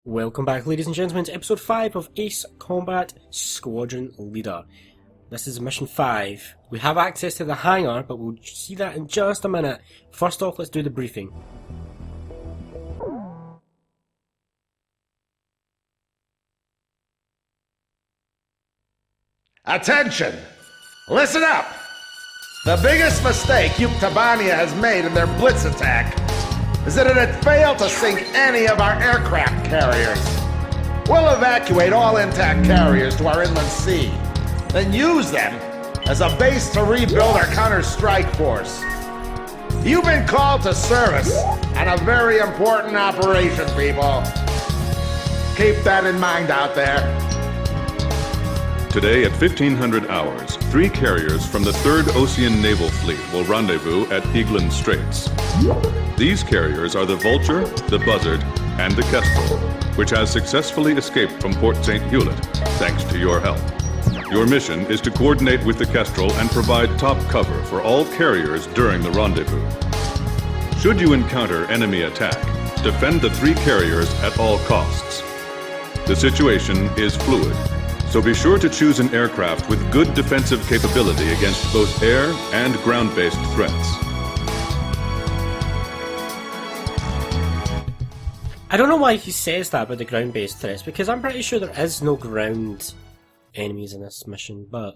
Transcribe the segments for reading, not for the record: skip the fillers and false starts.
Welcome back, ladies and gentlemen, to episode 5 of Ace Combat Squadron Leader. This is mission 5. We have access to the hangar, but we'll see that in just a minute. First off, let's do the briefing. Attention! Listen up! The biggest mistake Yuktobania has made in their blitz attack is that it had failed to sink any of our aircraft carriers. We'll evacuate all intact carriers to our inland sea, then use them as a base to rebuild our counter-strike force. You've been called to service on a very important operation, people. Keep that in mind out there. Today at 1500 hours, 3 carriers from the 3rd Osean Naval Fleet will rendezvous at Eglin Straits. These carriers are the Vulture, the Buzzard, and the Kestrel, which has successfully escaped from Port St. Hewlett, thanks to your help. Your mission is to coordinate with the Kestrel and provide top cover for all carriers during the rendezvous. Should you encounter enemy attack, defend the 3 carriers at all costs. The situation is fluid, so be sure to choose an aircraft with good defensive capability against both air and ground-based threats. I don't know why he says that about the ground-based threats, because I'm pretty sure there is no ground enemies in this mission, but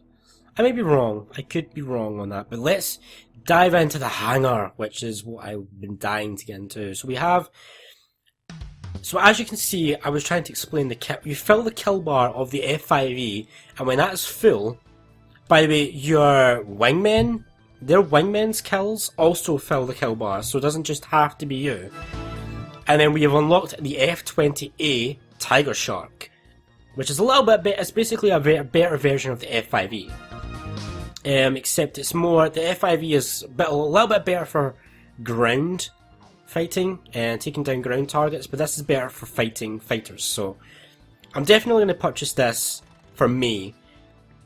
I may be wrong. I could be wrong on that, but let's dive into the hangar, which is what I've been dying to get into. So as you can see, I was trying to explain you fill the kill bar of the F5E, and when that's full, by the way, your wingmen, their wingmen's kills also fill the kill bar, so it doesn't just have to be you. And then we have unlocked the F20A Tiger Shark, which is a little bit better. It's basically a better version of the F5E. Except it's more, the F5E is a little bit better for ground fighting and taking down ground targets, but this is better for fighting fighters, so I'm definitely going to purchase this for me.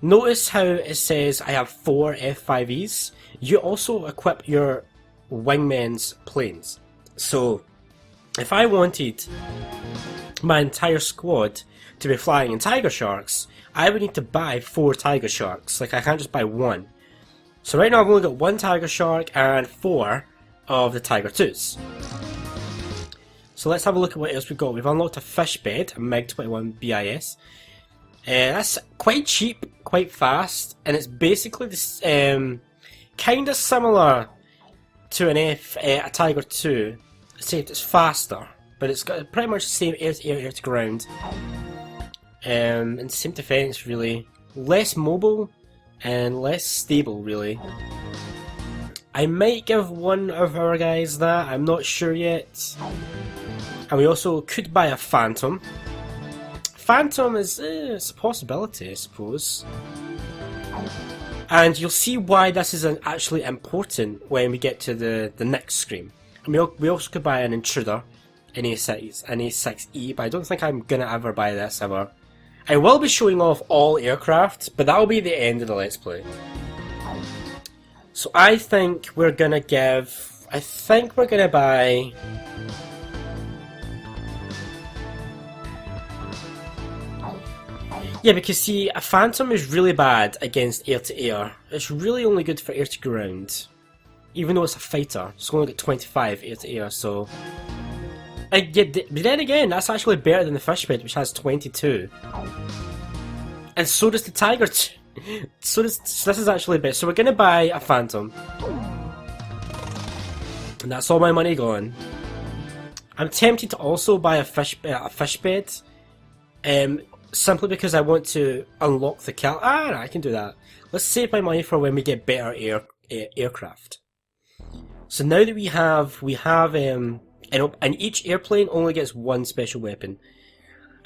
Notice how it says I have 4 F5Es. You also equip your wingmen's planes, so if I wanted my entire squad to be flying in Tiger Sharks, I would need to buy 4 Tiger Sharks. Like, I can't just buy 1. So right now I've only got 1 Tiger Shark and 4 of the Tiger 2s. So let's have a look at what else we've got. We've unlocked a fish bed, a MiG-21 BIS. That's quite cheap, quite fast, and it's basically this, kind of similar to a Tiger 2, except it's faster, but it's got pretty much the same air-to-air, air-to-ground, and same defense really. Less mobile and less stable really. I might give one of our guys that, I'm not sure yet. And we also could buy a Phantom. Phantom is it's a possibility, I suppose. And you'll see why this is actually important when we get to the next screen. And we also could buy an Intruder, an A6E, but I don't think I'm gonna ever buy this ever. I will be showing off all aircraft, but that'll be the end of the Let's Play. So I think we're gonna buy... Yeah, because see, a Phantom is really bad against air-to-air. It's really only good for air-to-ground. Even though it's a fighter, it's only got 25 air-to-air, so... But then again, that's actually better than the fish bed, which has 22. And so does the Tiger. So this is actually better. So we're gonna buy a Phantom. And that's all my money gone. I'm tempted to also buy a fish bed. Simply because I want to unlock the kill. I can do that. Let's save my money for when we get better aircraft. So now that we have and each airplane only gets 1 special weapon.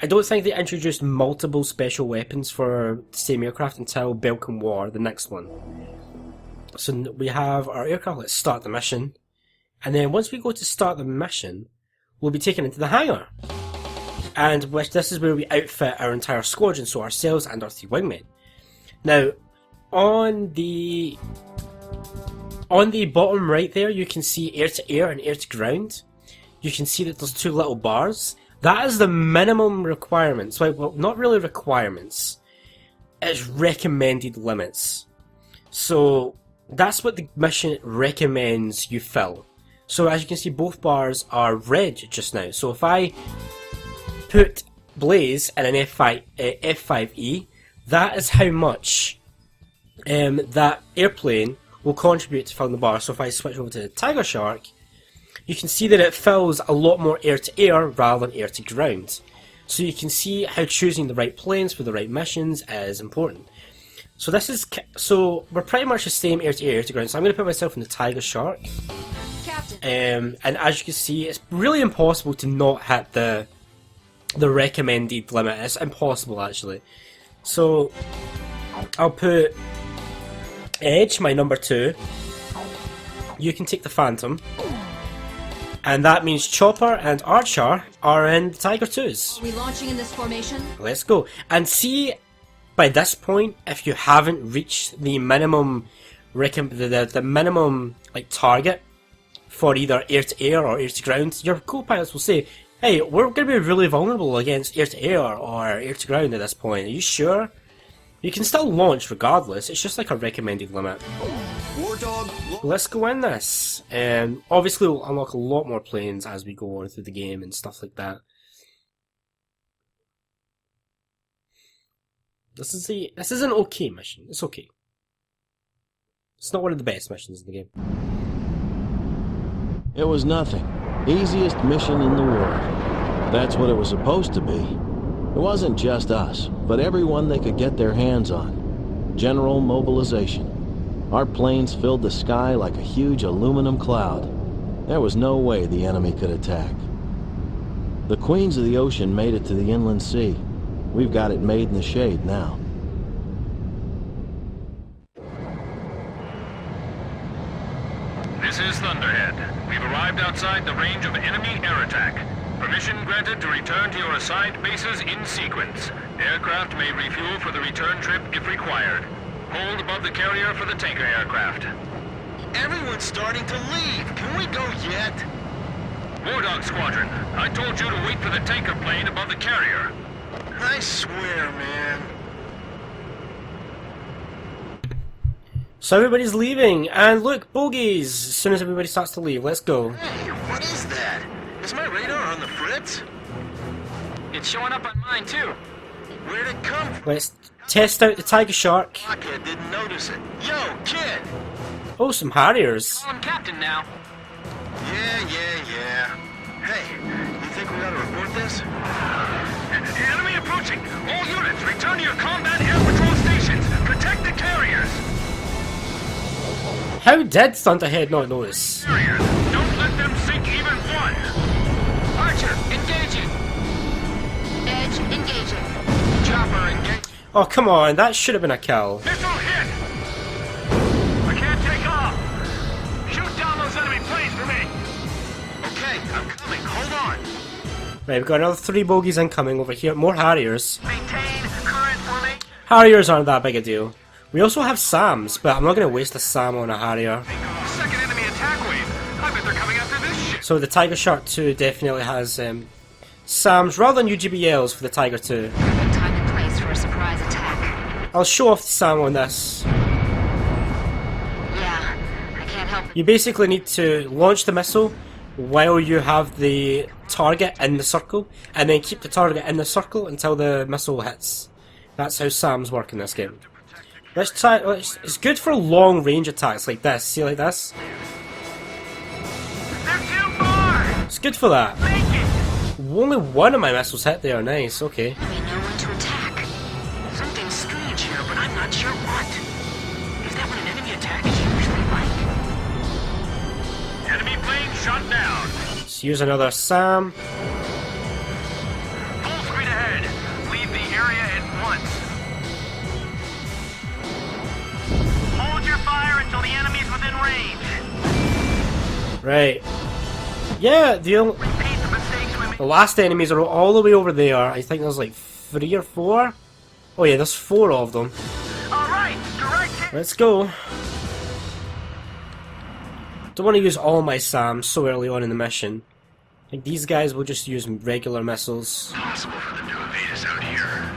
I don't think they introduced multiple special weapons for the same aircraft until Belkan War, the next one. So we have our aircraft. Let's start the mission. And then once we go to start the mission, we'll be taken into the hangar. And this is where we outfit our entire squadron, so ourselves and our 3 wingmen. Now, on the bottom right there, you can see air-to-air and air-to-ground. You can see that there's 2 little bars. That is the minimum requirements. Well, not really requirements. It's recommended limits. So that's what the mission recommends you fill. So as you can see, both bars are red just now. So if I put Blaze in an F5E, that is how much that airplane will contribute to filling the bar. So if I switch over to the Tiger Shark, you can see that it fills a lot more air-to-air rather than air-to-ground. So you can see how choosing the right planes for the right missions is important. So we're pretty much the same air-to-air, air-to-ground. So I'm going to put myself in the Tiger Shark. And as you can see, it's really impossible to not hit the recommended limit. It's impossible, actually. So I'll put Edge, my number 2. You can take the Phantom. And that means Chopper and Archer are in the Tiger 2s. Are we launching in this formation? Let's go. And see, by this point, if you haven't reached the minimum the minimum target for either air-to-air or air-to-ground, your co-pilots will say, hey, we're going to be really vulnerable against air-to-air or air-to-ground at this point. Are you sure? You can still launch regardless. It's just like a recommended limit. Wardog. Let's go in this. Obviously, we'll unlock a lot more planes as we go on through the game and stuff like that. This is an okay mission. It's okay. It's not one of the best missions in the game. It was nothing. Easiest mission in the world. That's what it was supposed to be. It wasn't just us, but everyone they could get their hands on. General mobilization. Our planes filled the sky like a huge aluminum cloud. There was no way the enemy could attack. The Queens of the Ocean made it to the inland sea. We've got it made in the shade now. This is Thunderhead. We've arrived outside the range of enemy air attack. Permission granted to return to your assigned bases in sequence. Aircraft may refuel for the return trip if required. Hold above the carrier for the tanker aircraft. Everyone's starting to leave. Can we go yet? Wardog Squadron, I told you to wait for the tanker plane above the carrier. I swear, man. So everybody's leaving, and look, bogeys! As soon as everybody starts to leave, let's go. Hey, what is that? Is my radar on the fritz? It's showing up on mine too. Where'd it come from? Let's test out the Tiger Shark. Blockhead didn't notice it. Yo, kid! Oh, some Harriers. I'm captain now. Yeah. Hey, you think we ought to report this? Enemy approaching! All units, return to your combat air patrol stations! Protect the carriers! How did Thunderhead not notice? Carriers, don't let them sink even one! Archer, engaging! Edge, engaging. Chopper, engage! Oh, come on, that should have been a kill. Missile hit! I can't take off! Shoot down those enemy planes for me! Okay, I'm coming. Hold on. Right, we've got another 3 bogeys incoming over here. More Harriers. Maintain current formation. Harriers aren't that big a deal. We also have SAMs, but I'm not going to waste a SAM on a Harrier. Second enemy attack wave. I bet they're coming after this ship. So the Tiger Shark 2 definitely has SAMs rather than UGBLs for the Tiger 2. Perfect time and place for a surprise attack. I'll show off the SAM on this. Yeah, I can't help. You basically need to launch the missile while you have the target in the circle, and then keep the target in the circle until the missile hits. That's how SAMs work in this game. Let's try. It's good for long range attacks like this. See, like this. They're too far! It's good for that. Make it! Only one of my missiles hit there. Nice. Okay. We know when to attack. Something's strange here, but I'm not sure what. Is that what an enemy attack is usually like? Enemy plane shot down. Let's use another SAM. Full screen ahead. Leave the area at once. Hold your fire until the enemy's within range. Right. Yeah. Repeat the mistakes we made. The last enemies are all the way over there. I think there's like 3 or 4. Oh yeah, there's 4 of them. Alright, direct hit. Let's go. Don't want to use all my SAMs so early on in the mission. Like these guys will just use regular missiles. Possible for them to evade us out here.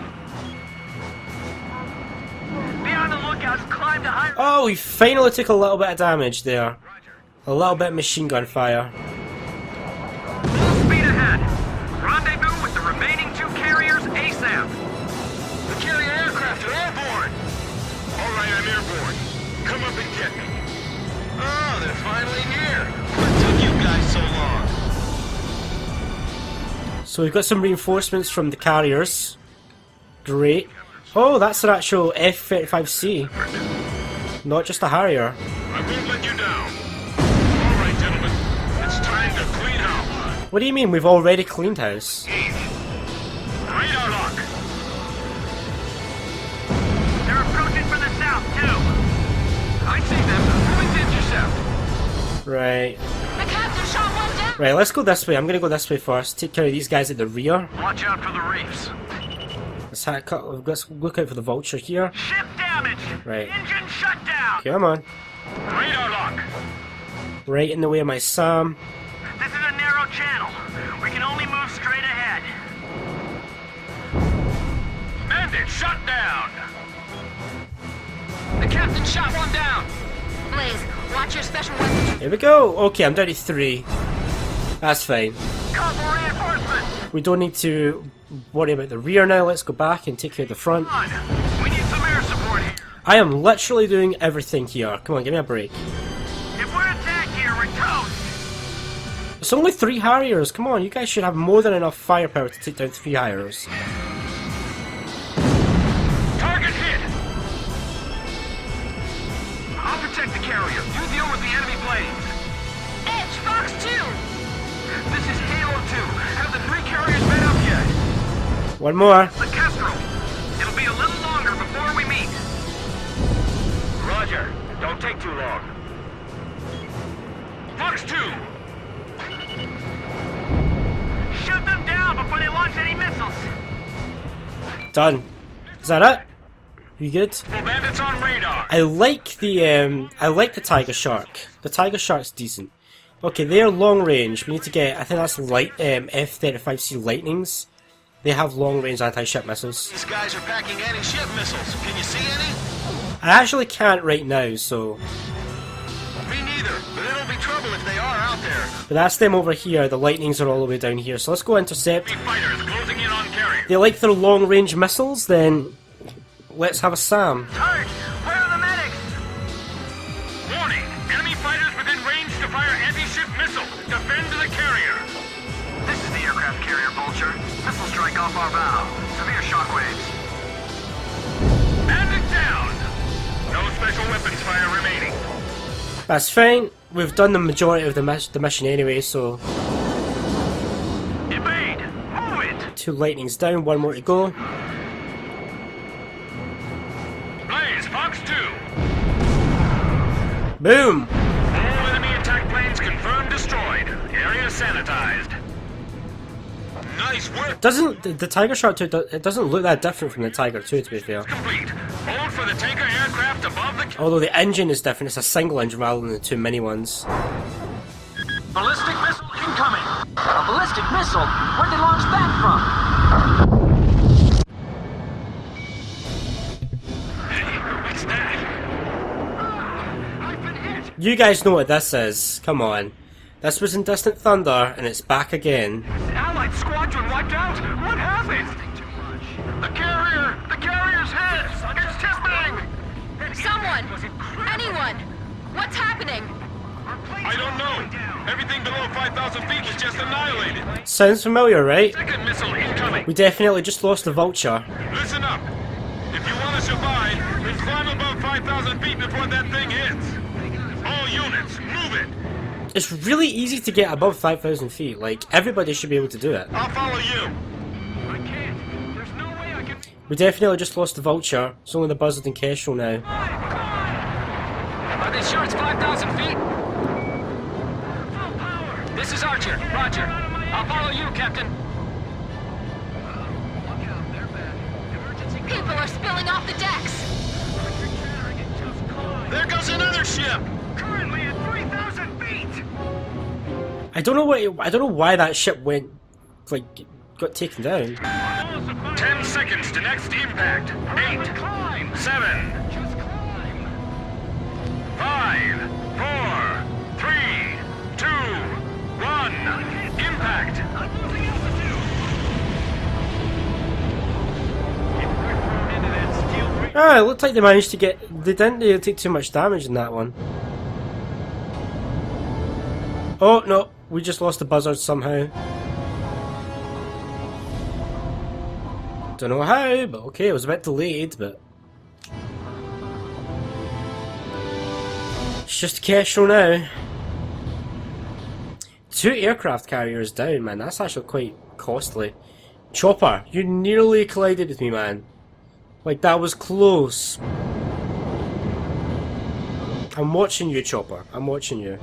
Be on the lookout and climb to higher... Oh, we finally took a little bit of damage there. A little bit of machine gun fire. Full speed ahead. Rendezvous with the remaining 2 carriers ASAP. The carrier aircraft are airborne! Alright, I'm airborne. Come up and get me. Oh, they're finally near. What took you guys so long? So we've got some reinforcements from the carriers. Great. Oh, that's an actual F-35C. Not just a Harrier. I won't let you down. Alright, gentlemen. It's time to clean house. What do you mean we've already cleaned house? Radar lock. They're approaching from the south, too. I see them. Moving to intercept. Right. The captain shot one down! Right, let's go this way. I'm gonna go this way first. Take care of these guys at the rear. Watch out for the reefs. Let's look out for the vulture here. Ship damage! Right. Engine shut down! Come on. Radar lock. Right in the way of my SAM. This is a narrow channel. We can only move straight ahead. Bandit shut down. The captain shot one down! Blaze, watch your special weapons. Here we go. Okay, I'm down to 3. That's fine. Call for reinforcements! We don't need to worry about the rear now. Let's go back and take care of the front. Come on. We need some air support here. I am literally doing everything here. Come on, give me a break. If we're attacked here, we're toast! It's only 3 Harriers. Come on, you guys should have more than enough firepower to take down 3 Harriers. Target hit. I'll protect the carrier. You deal with the enemy blades. Edge, Fox 2! This is Halo 2. Have the 3 carriers been up yet? One more. The Kestrel. It'll be a little longer before we meet. Roger. Don't take too long. Fox 2. Shoot them down before they launch any missiles. Done. Is that it? You good? Full bandits on radar. I like the Tiger Shark. The Tiger Shark's decent. Okay, they're long range. We need to get, I think that's light F-35C Lightnings. They have long range anti-ship missiles. These guys are packing anti-ship missiles. Can you see any? I actually can't right now, so. Me neither, but it'll be trouble if they are out there. But that's them over here. The Lightnings are all the way down here. So let's go intercept. Enemy fighters closing in on carrier. They like their long range missiles, then let's have a SAM. Sarge, where are the medics? Warning! Enemy fighters within range to fire anti-ship missile. Defend the carrier. This is the aircraft carrier, Vulture. Missile strike off our bow. Severe shockwaves. Bandit down. No special weapons fire remaining. That's fine. We've done the majority of the mission anyway, so. Evade! Move it! 2 Lightnings down, 1 more to go. Blaze, Fox 2. Boom! All enemy attack planes confirmed destroyed. Area sanitized. Nice work. Doesn't the Tiger Shark 2? It doesn't look that different from the Tiger 2, to be fair. Complete. Hold for the tanker aircraft above the... Although the engine is different, it's a single engine rather than the 2 mini ones. Ballistic missile incoming! A ballistic missile? Where'd they launch that from? Hey, what's that? I've been hit! You guys know what this is. Come on. This was in Distant Thunder, and it's back again. The Allied squadron wiped out? What happened? The carrier! The carrier's hit! It's tipping! Someone! Anyone! What's happening? I don't know. Everything below 5,000 feet is just annihilated. Sounds familiar, right? Second missile incoming. We definitely just lost the Vulture. Listen up. If you want to survive, then climb above 5,000 feet before that thing hits. All units, move it. It's really easy to get above 5,000 feet. Like, everybody should be able to do it. I'll follow you. I can't. There's no way I can... We definitely just lost the Vulture. It's only the Buzzard and Kestrel now. Are they sure it's 5,000 feet? Full power! This is Archer. Roger. I'll follow you, Captain. Look out, they're bad. Emergency... People are spilling off the decks! There goes another ship. Currently at 3,000 feet! I don't know I don't know why that ship went, like, got taken down. 10 seconds to next impact. 8, 7, 5, 4, 3, 2, 1. Impact. Ah, it looked like they managed to get... They didn't really take too much damage in that one. Oh, no. We just lost the buzzard somehow. Don't know how, but okay. It was a bit delayed, but... It's just a Kestrel now. 2 aircraft carriers down, man. That's actually quite costly. Chopper, you nearly collided with me, man. Like, that was close. I'm watching you, Chopper. I'm watching you.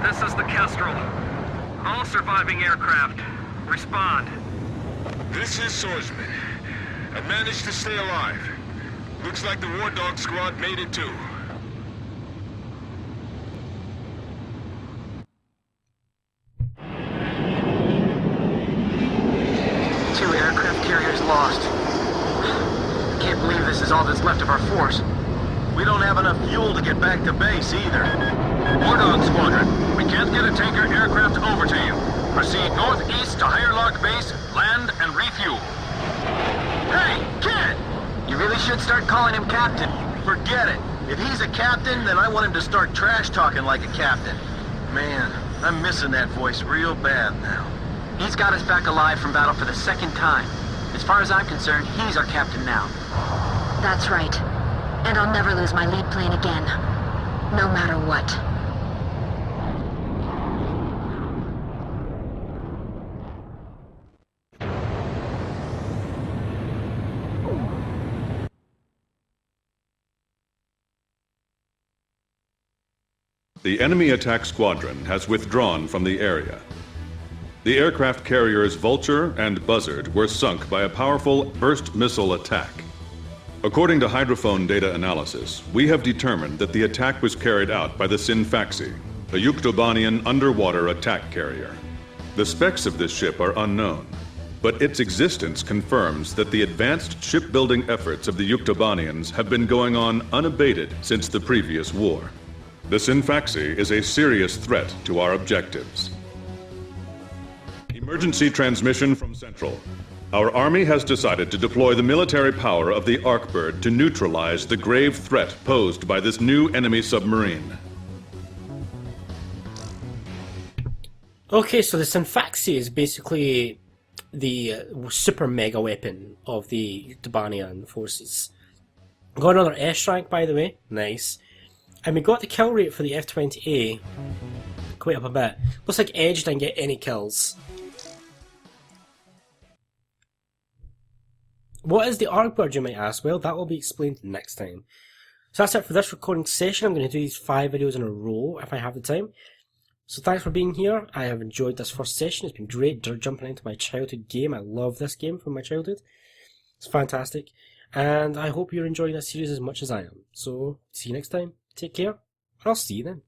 This is the Kestrel. All surviving aircraft, respond. This is Swordsman. I managed to stay alive. Looks like the Wardog squad made it too. Lost. Can't believe this is all that's left of our force. We don't have enough fuel to get back to base either. Wardog Squadron, we can't get a tanker aircraft over to you. Proceed northeast to Higher Lock Base, land and refuel. Hey, kid! You really should start calling him Captain. Forget it. If he's a captain, then I want him to start trash talking like a captain. Man, I'm missing that voice real bad now. He's got us back alive from battle for the 2nd time. As far as I'm concerned, he's our captain now. That's right. And I'll never lose my lead plane again. No matter what. The enemy attack squadron has withdrawn from the area. The aircraft carriers Vulture and Buzzard were sunk by a powerful burst missile attack. According to hydrophone data analysis, we have determined that the attack was carried out by the Sinfaxi, a Yuktobanian underwater attack carrier. The specs of this ship are unknown, but its existence confirms that the advanced shipbuilding efforts of the Yuktobanians have been going on unabated since the previous war. The Sinfaxi is a serious threat to our objectives. Emergency transmission from Central. Our army has decided to deploy the military power of the Arkbird to neutralize the grave threat posed by this new enemy submarine. Okay, so the Sinfaxi is basically the super mega weapon of the Yuktobanian forces. Got another S rank, by the way. Nice. And we got the kill rate for the F-20A quite up a bit. Looks like Edge didn't get any kills. What is the Arkbird, you might ask? Well, that will be explained next time. So that's it for this recording session. I'm going to do these 5 videos in a row if I have the time. So thanks for being here. I have enjoyed this first session. It's been great jumping into my childhood game. I love this game from my childhood. It's fantastic. And I hope you're enjoying this series as much as I am. So, see you next time. Take care. And I'll see you then.